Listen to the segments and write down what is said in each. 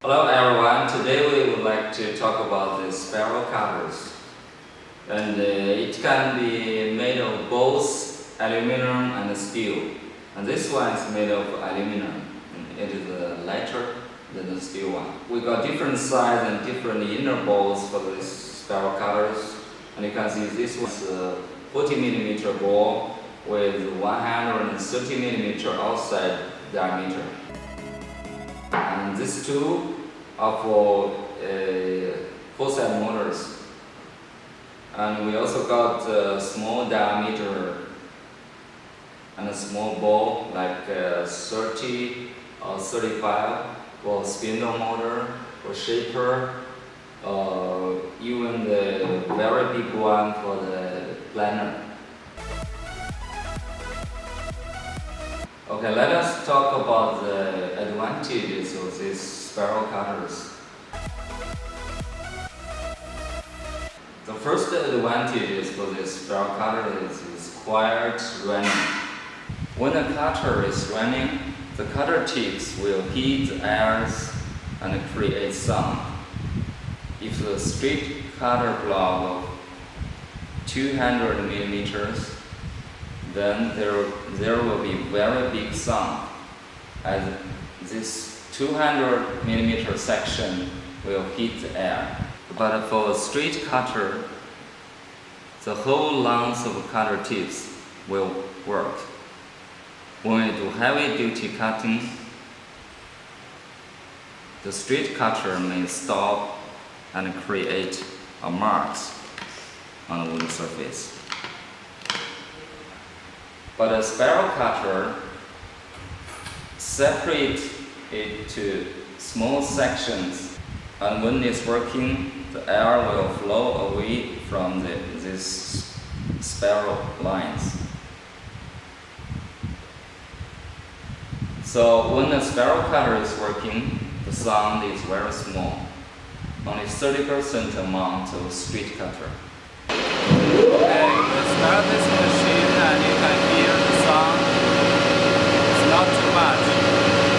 Hello everyone, today we would like to talk about the spiral cutters. And it can be made of both aluminum and steel. And this one is made of aluminum. And it is lighter than the steel one. We got different size and different inner balls for these spiral cutters. And you can see this was a 40mm ball with 130mm outside diameter. And these two are for four-side motors. And we also got a small diameter and a small ball like 30 or 35 for spindle motor, for shaper, or even the very big one for the planer. Okay, let us talk about the advantages of these spiral cutters. The first advantage for this spiral cutter is quiet running. When the cutter is running, the cutter tips will hit the airs and create sound. If the straight cutter block of 200mm, then there will be very big sound, as this 200mm section will hit the air. But for a straight cutter, the whole length of cutter tips will work. When we do heavy duty cutting, the straight cutter may stop and create marks on the wood surface. But a spiral cutter separates it to small sections, and when it's working, the air will flow away from these spiral lines. So when the spiral cutter is working, the sound is very small, only 30% amount of straight cutter. Okay, we start this machine and you can hear the sound. It's not too much,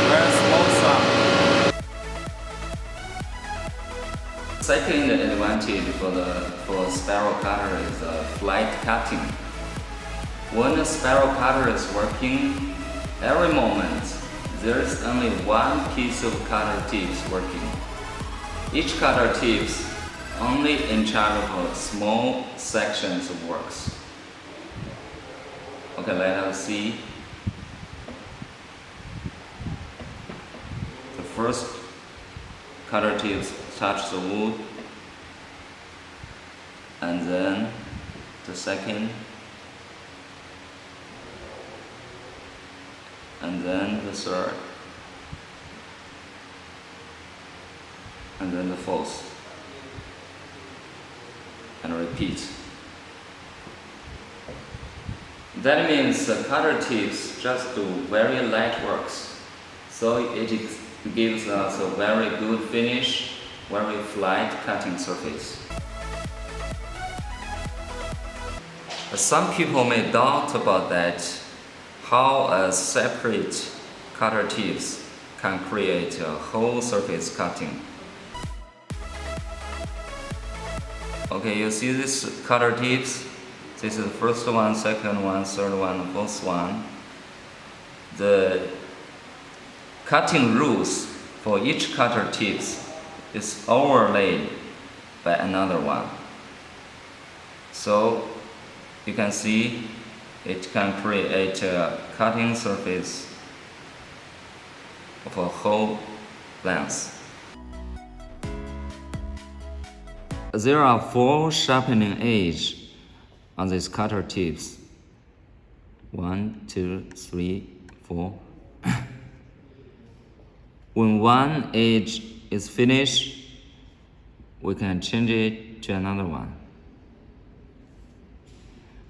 very small sound. Second advantage for spiral cutter is flight cutting. When a spiral cutter is working, every moment there is only one piece of cutter tips working. Each cutter tips only in charge of small sections of works. Okay, let us see. The first cutter tips touch the wood, and then the second, and then the third, and then the fourth. And repeat. That means the cutter tips just do very light works, so it gives us a very good finish, very flat cutting surface. Some people may doubt about that, how a separate cutter tips can create a whole surface cutting. Okay, you see this cutter tips? This is the first one, second one, third one, fourth one. The cutting rules for each cutter tips is overlaid by another one. So you can see it can create a cutting surface of a whole length. There are 4 sharpening edges on these cutter tips. 1, 2, 3, 4. When one edge is finished, we can change it to another one.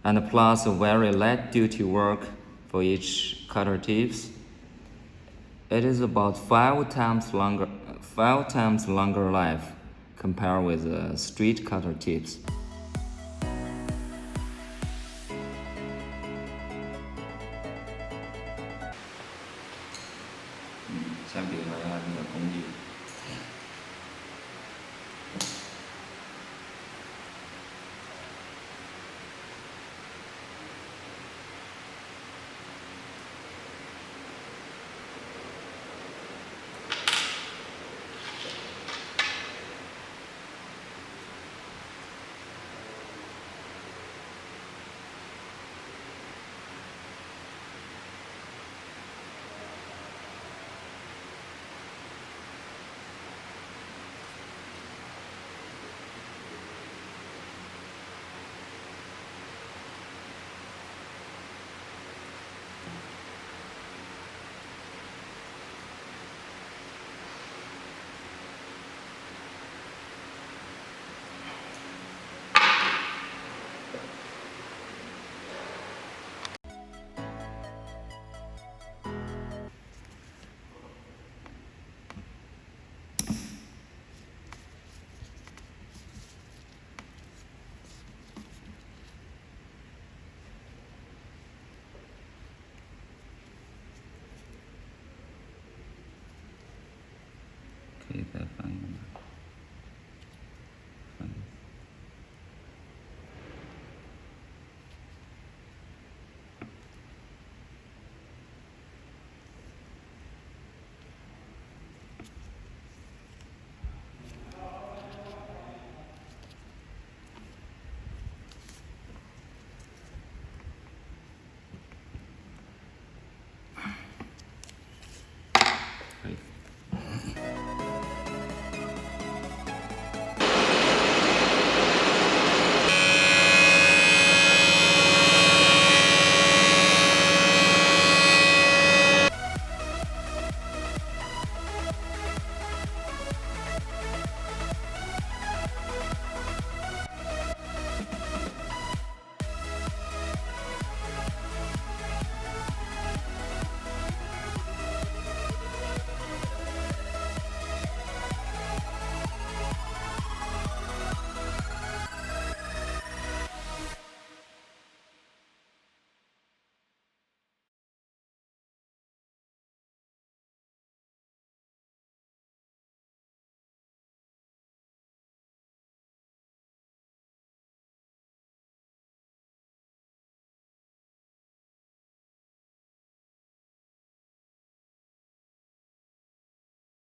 And plus very light duty work for each cutter tips. It is about 5 times longer life compared with straight cutter tips. 아니구나.